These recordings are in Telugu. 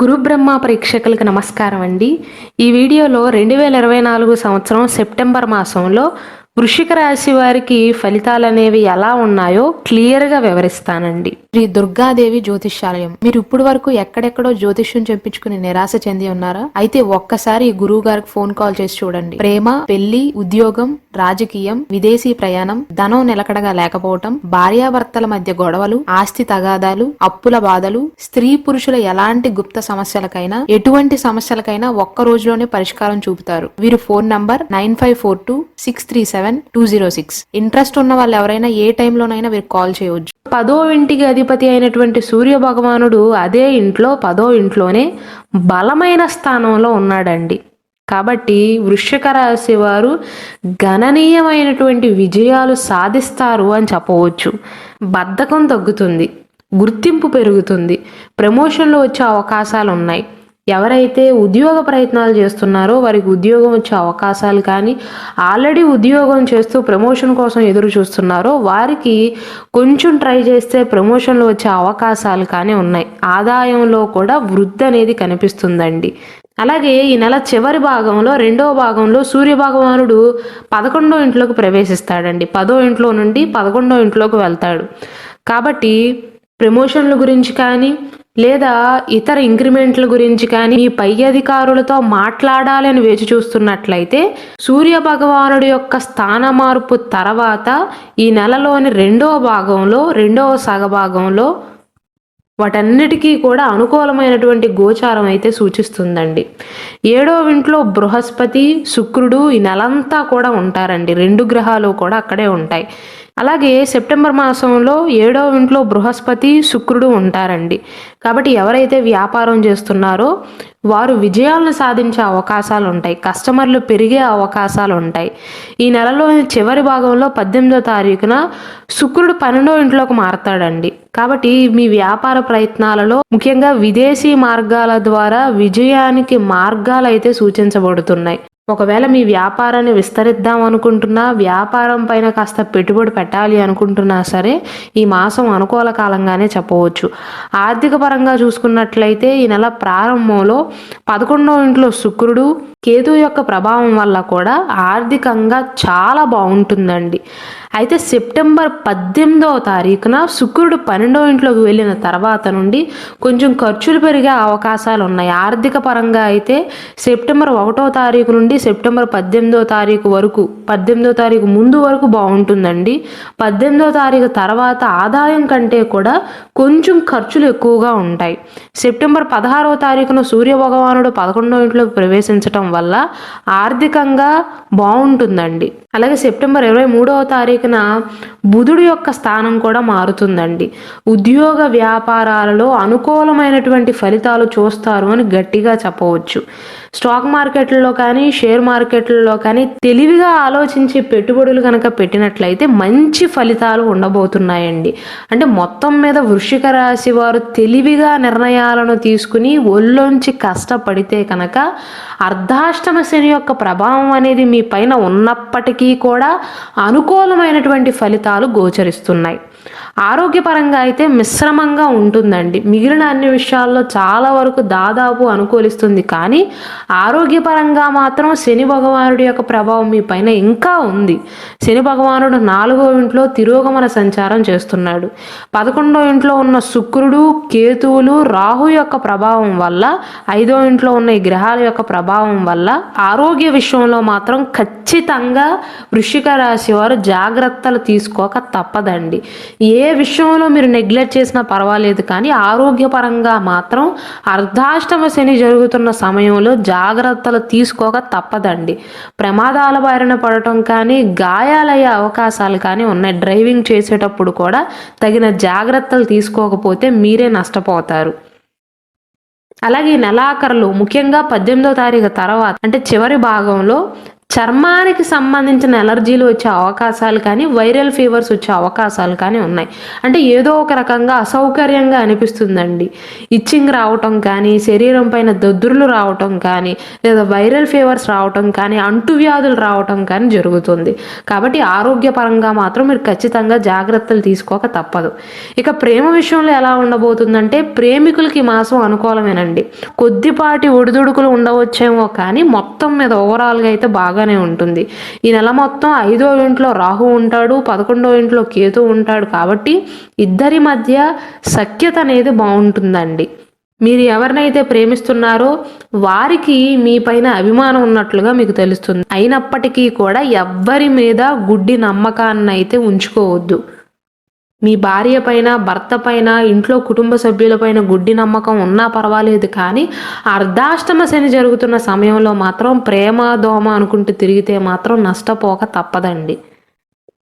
గురు బ్రహ్మ ప్రేక్షకులకు నమస్కారం అండి. ఈ వీడియోలో 2024 సంవత్సరం సెప్టెంబర్ మాసంలో వృశ్చిక రాశి వారికి ఫలితాలు అనేవి ఎలా ఉన్నాయో క్లియర్గా వివరిస్తానండి. శ్రీ దుర్గాదేవి జ్యోతిష్యాలయం. మీరు ఇప్పుడు వరకు ఎక్కడెక్కడో జ్యోతిష్యం చెప్పించుకుని నిరాశ చెంది ఉన్నారా? అయితే ఒక్కసారి గురువు గారికి ఫోన్ కాల్ చేసి చూడండి. ప్రేమ, పెళ్లి, ఉద్యోగం, రాజకీయం, విదేశీ ప్రయాణం, ధనం నిలకడగా లేకపోవటం, భార్యాభర్తల మధ్య గొడవలు, ఆస్తి తగాదాలు, అప్పుల బాధలు, స్త్రీ పురుషుల ఎలాంటి గుప్త సమస్యలకైనా ఎటువంటి సమస్యలకైనా ఒక్క రోజులోనే పరిష్కారం చూపుతారు. వీరు ఫోన్ నంబర్ 9542637206. ఇంట్రెస్ట్ ఉన్న వాళ్ళు ఎవరైనా ఏ టైంలోనైనా వీరు కాల్ చేయవచ్చు. 10వ ఇంటికి అధిపతి అయినటువంటి సూర్య భగవానుడు అదే ఇంట్లో 10వ ఇంట్లోనే బలమైన స్థానంలో ఉన్నాడండి. కాబట్టి వృశ్చిక రాశి వారు గణనీయమైనటువంటి విజయాలు సాధిస్తారు అని చెప్పవచ్చు. బద్ధకం తగ్గుతుంది, గుర్తింపు పెరుగుతుంది, ప్రమోషన్లు వచ్చే అవకాశాలు ఉన్నాయి. ఎవరైతే ఉద్యోగ ప్రయత్నాలు చేస్తున్నారో వారికి ఉద్యోగం వచ్చే అవకాశాలు కానీ, ఆల్రెడీ ఉద్యోగం చేస్తూ ప్రమోషన్ కోసం ఎదురు చూస్తున్నారో వారికి కొంచెం ట్రై చేస్తే ప్రమోషన్లు వచ్చే అవకాశాలు కానీ ఉన్నాయి. ఆదాయంలో కూడా వృద్ధి అనేది కనిపిస్తుందండి. అలాగే ఈ నెల చివరి భాగంలో 2వ భాగంలో సూర్య భగవానుడు 11వ ఇంట్లోకి ప్రవేశిస్తాడండి. 10వ ఇంట్లో నుండి 11వ ఇంట్లోకి వెళ్తాడు. కాబట్టి ప్రమోషన్ల గురించి కానీ లేదా ఇతర ఇంక్రిమెంట్ల గురించి కానీ మీ పై అధికారులతో మాట్లాడాలని వేచి చూస్తున్నట్లయితే సూర్య భగవానుడి యొక్క స్థాన మార్పు తర్వాత ఈ నెలలోని 2వ భాగంలో 2వ సగభాగంలో వాటన్నిటికీ కూడా అనుకూలమైనటువంటి గోచారం అయితే సూచిస్తుందండి. 7వ ఇంట్లో బృహస్పతి, శుక్రుడు ఈ నెలంతా కూడా ఉంటారండి. 2 గ్రహాలు కూడా అక్కడే ఉంటాయి. అలాగే సెప్టెంబర్ మాసంలో 7వ ఇంట్లో బృహస్పతి, శుక్రుడు ఉంటారండి. కాబట్టి ఎవరైతే వ్యాపారం చేస్తున్నారో వారు విజయాలను సాధించే అవకాశాలు ఉంటాయి, కస్టమర్లు పెరిగే అవకాశాలు ఉంటాయి. ఈ నెలలో చివరి భాగంలో 18వ తారీఖున శుక్రుడు 12వ ఇంట్లోకి మారతాడండి. కాబట్టి మీ వ్యాపార ప్రయత్నాలలో ముఖ్యంగా విదేశీ మార్గాల ద్వారా విజయానికి మార్గాలు అయితే సూచించబడుతున్నాయి. ఒకవేళ మీ వ్యాపారాన్ని విస్తరిద్దాం అనుకుంటున్నా, వ్యాపారం పైన కాస్త పెట్టుబడి పెట్టాలి అనుకుంటున్నా సరే ఈ మాసం అనుకూల కాలంగానే చెప్పవచ్చు. ఆర్థిక పరంగా చూసుకున్నట్లయితే ఈ నెల ప్రారంభంలో 11వ ఇంట్లో శుక్రుడు, కేతు యొక్క ప్రభావం వల్ల కూడా ఆర్థికంగా చాలా బాగుంటుందండి. అయితే సెప్టెంబర్ 18వ తారీఖున శుక్రుడు 12వ ఇంట్లోకి వెళ్ళిన తర్వాత నుండి కొంచెం ఖర్చులు పెరిగే అవకాశాలు ఉన్నాయి. ఆర్థిక పరంగా అయితే సెప్టెంబర్ 1వ తారీఖు నుండి సెప్టెంబర్ 18వ తారీఖు వరకు, 18వ తారీఖు ముందు వరకు బాగుంటుందండి. 18వ తారీఖు తర్వాత ఆదాయం కంటే కూడా కొంచెం ఖర్చులు ఎక్కువగా ఉంటాయి. సెప్టెంబర్ 16వ తారీఖున సూర్య భగవానుడు 11వ ఇంట్లోకి ప్రవేశించటం వల్ల ఆర్థికంగా బాగుంటుందండి. అలాగే సెప్టెంబర్ 23వ తారీఖున బుధుడు యొక్క స్థానం కూడా మారుతుందండి. ఉద్యోగ వ్యాపారాలలో అనుకూలమైనటువంటి ఫలితాలు చూస్తారు అని గట్టిగా చెప్పవచ్చు. స్టాక్ మార్కెట్లలో కానీ షేర్ మార్కెట్లలో కానీ తెలివిగా ఆలోచించి పెట్టుబడులు కనుక పెట్టినట్లయితే మంచి ఫలితాలు ఉండబోతున్నాయండి. అంటే మొత్తం మీద వృశ్చిక రాశి వారు తెలివిగా నిర్ణయాలను తీసుకుని ఒళ్ళొంచి కష్టపడితే కనుక అర్ధాష్టమ శని యొక్క ప్రభావం అనేది మీ పైన ఉన్నప్పటికీ కూడా అనుకూలమైనటువంటి ఫలితాలు గోచరిస్తున్నాయి. ఆరోగ్యపరంగా అయితే మిశ్రమంగా ఉంటుందండి. మిగిలిన అన్ని విషయాల్లో చాలా వరకు దాదాపు అనుకూలిస్తుంది, కానీ ఆరోగ్యపరంగా మాత్రం శని భగవానుడి యొక్క ప్రభావం మీ పైన ఇంకా ఉంది. శని భగవానుడు 4వ ఇంట్లో తిరోగమన సంచారం చేస్తున్నాడు. 11వ ఇంట్లో ఉన్న శుక్రుడు, కేతువులు, రాహు యొక్క ప్రభావం వల్ల, 5వ ఇంట్లో ఉన్న ఈ గ్రహాల యొక్క ప్రభావం వల్ల ఆరోగ్య విషయంలో మాత్రం ఖచ్చితంగా వృశ్చిక రాశి వారు జాగ్రత్తలు తీసుకోక తప్పదండి. ఏ విషయంలో మీరు నెగ్లెక్ట్ చేసినా పర్వాలేదు, కానీ ఆరోగ్యపరంగా మాత్రం అర్ధాష్టమ శని జరుగుతున్న సమయంలో జాగ్రత్తలు తీసుకోక తప్పదండి. ప్రమాదాల బారిన పడటం కానీ, గాయాలయ్యే అవకాశాలు కానీ ఉన్నాయి. డ్రైవింగ్ చేసేటప్పుడు కూడా తగిన జాగ్రత్తలు తీసుకోకపోతే మీరే నష్టపోతారు. అలాగే నెలాఖరులు ముఖ్యంగా 18వ తారీఖు తర్వాత అంటే చివరి భాగంలో చర్మానికి సంబంధించిన ఎలర్జీలు వచ్చే అవకాశాలు కానీ వైరల్ ఫీవర్స్ వచ్చే అవకాశాలు కానీ ఉన్నాయి. అంటే ఏదో ఒక రకంగా అసౌకర్యంగా అనిపిస్తుందండి. ఇచ్చింగ్ రావటం కానీ, శరీరం పైన దద్దుర్లు రావటం కానీ, లేదా వైరల్ ఫీవర్స్ రావటం కానీ, అంటువ్యాధులు రావటం కానీ జరుగుతుంది. కాబట్టి ఆరోగ్యపరంగా మాత్రం మీరు ఖచ్చితంగా జాగ్రత్తలు తీసుకోక తప్పదు. ఇక ప్రేమ విషయంలో ఎలా ఉండబోతుందంటే, ప్రేమికులకి ఈ మాసం అనుకూలమేనండి. కొద్దిపాటి ఒడిదుడుకులు ఉండవచ్చేమో కానీ మొత్తం మీద ఓవరాల్గా అయితే బాగానే ఉంటుంది. ఈ నెల మొత్తం 5వ ఇంట్లో రాహు ఉంటాడు, 11వ ఇంట్లో కేతు ఉంటాడు. కాబట్టి ఇద్దరి మధ్య సఖ్యత అనేది బాగుంటుందండి. మీరు ఎవరినైతే ప్రేమిస్తున్నారో వారికి మీ పైన అభిమానం ఉన్నట్లుగా మీకు తెలుస్తుంది. అయినప్పటికీ కూడా ఎవ్వరి మీద గుడ్డి నమ్మకాన్ని అయితే ఉంచుకోవద్దు. మీ భార్య పైన, భర్త పైన, ఇంట్లో కుటుంబ సభ్యులపైన గుడ్డి నమ్మకం ఉన్నా పర్వాలేదు, కానీ అర్ధాష్టమ శని జరుగుతున్న సమయంలో మాత్రం ప్రేమ దోమ అనుకుంటూ తిరిగితే మాత్రం నష్టపోక తప్పదండి.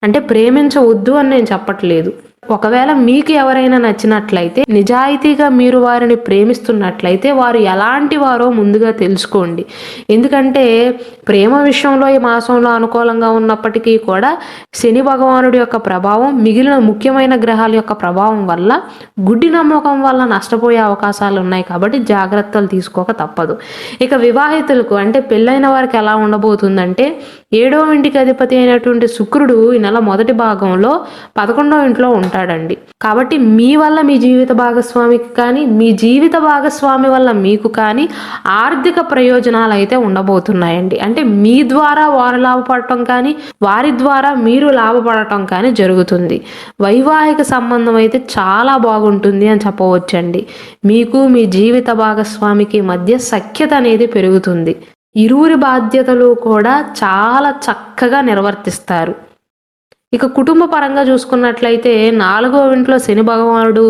అంటే ప్రేమించవద్దు అని నేను చెప్పట్లేదు. ఒకవేళ మీకు ఎవరైనా నచ్చినట్లయితే, నిజాయితీగా మీరు వారిని ప్రేమిస్తున్నట్లయితే వారు ఎలాంటి వారో ముందుగా తెలుసుకోండి. ఎందుకంటే ప్రేమ విషయంలో ఈ మాసంలో అనుకూలంగా ఉన్నప్పటికీ కూడా శని భగవానుడి యొక్క ప్రభావం, మిగిలిన ముఖ్యమైన గ్రహాల యొక్క ప్రభావం వల్ల గుడ్డి నమ్మకం వల్ల నష్టపోయే అవకాశాలు ఉన్నాయి. కాబట్టి జాగ్రత్తలు తీసుకోక తప్పదు. ఇక వివాహితులకు అంటే పెళ్ళైన వారికి ఎలా ఉండబోతుందంటే, 7వ ఇంటికి అధిపతి అయినటువంటి శుక్రుడు ఈ నెల మొదటి భాగంలో 11వ ఇంట్లో ఉంటాడండి. కాబట్టి మీ వల్ల మీ జీవిత భాగస్వామికి కానీ, మీ జీవిత భాగస్వామి వల్ల మీకు కానీ ఆర్థిక ప్రయోజనాలు అయితే ఉండబోతున్నాయండి. అంటే మీ ద్వారా వారు లాభపడటం కానీ, వారి ద్వారా మీరు లాభపడటం కానీ జరుగుతుంది. వైవాహిక సంబంధం అయితే చాలా బాగుంటుంది అని చెప్పవచ్చండి. మీకు మీ జీవిత భాగస్వామికి మధ్య సఖ్యత అనేది పెరుగుతుంది. ఇరువురి బాధ్యతలు కూడా చాలా చక్కగా నిర్వర్తిస్తారు. ఇక కుటుంబ పరంగా చూసుకున్నట్లయితే 4వ ఇంట్లో శని భగవానుడు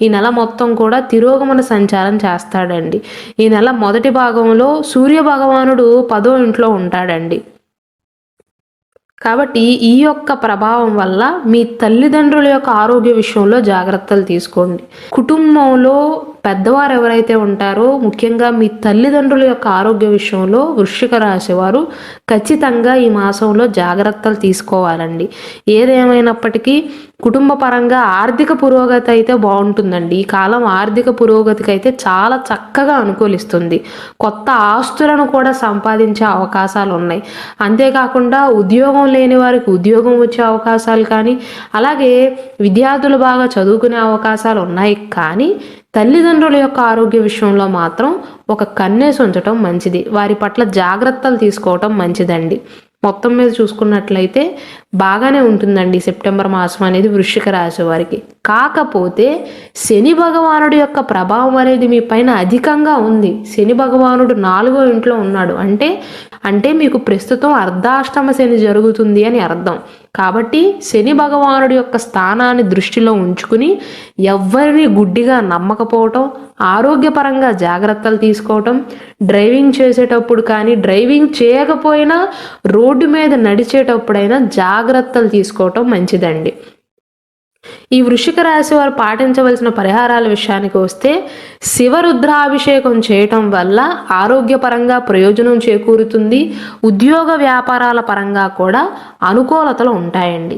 ఈ నెల మొత్తం కూడా తిరోగమన సంచారం చేస్తాడండి. ఈ నెల మొదటి భాగంలో సూర్య భగవానుడు 10వ ఇంట్లో ఉంటాడండి. కాబట్టి ఈ యొక్క ప్రభావం వల్ల మీ తల్లిదండ్రుల యొక్క ఆరోగ్య విషయంలో జాగ్రత్తలు తీసుకోండి. కుటుంబంలో పెద్దవారు ఎవరైతే ఉంటారో, ముఖ్యంగా మీ తల్లిదండ్రుల యొక్క ఆరోగ్య విషయంలో వృశ్చిక రాశి వారు ఖచ్చితంగా ఈ మాసంలో జాగ్రత్తలు తీసుకోవాలండి. ఏదేమైనప్పటికీ కుటుంబ పరంగా ఆర్థిక పురోగతి అయితే బాగుంటుందండి. ఈ కాలం ఆర్థిక పురోగతికి అయితే చాలా చక్కగా అనుకూలిస్తుంది. కొత్త ఆస్తులను కూడా సంపాదించే అవకాశాలు ఉన్నాయి. అంతేకాకుండా ఉద్యోగం లేని వారికి ఉద్యోగం వచ్చే అవకాశాలు కానీ, అలాగే విద్యార్థులు బాగా చదువుకునే అవకాశాలు ఉన్నాయి. కానీ తల్లిదండ్రుల యొక్క ఆరోగ్య విషయంలో మాత్రం ఒక కన్నేసి ఉంచటం మంచిది. వారి పట్ల జాగ్రత్తలు తీసుకోవటం మంచిదండి. మొత్తం మీద చూసుకున్నట్లయితే బాగానే ఉంటుందండి సెప్టెంబర్ మాసం అనేది వృశ్చిక రాశి వారికి. కాకపోతే శని భగవానుడి యొక్క ప్రభావం అనేది మీ పైన అధికంగా ఉంది. శని భగవానుడు 4వ ఇంట్లో ఉన్నాడు అంటే మీకు ప్రస్తుతం అర్ధాష్టమ శని జరుగుతుంది అని అర్థం. కాబట్టి శని భగవానుడి యొక్క స్థానాన్ని దృష్టిలో ఉంచుకుని ఎవ్వరిని గుడ్డిగా నమ్మకపోవటం, ఆరోగ్యపరంగా జాగ్రత్తలు తీసుకోవటం, డ్రైవింగ్ చేసేటప్పుడు కానీ, డ్రైవింగ్ చేయకపోయినా రోడ్డు మీద నడిచేటప్పుడైనా జాగ్రత్తలు తీసుకోవటం మంచిదండి. ఈ వృశ్చిక రాశి వారు పాటించవలసిన పరిహారాల విషయానికి వస్తే, శివరుద్రాభిషేకం చేయటం వల్ల ఆరోగ్యపరంగా ప్రయోజనం చేకూరుతుంది. ఉద్యోగ వ్యాపారాల పరంగా కూడా అనుకూలతలు ఉంటాయండి.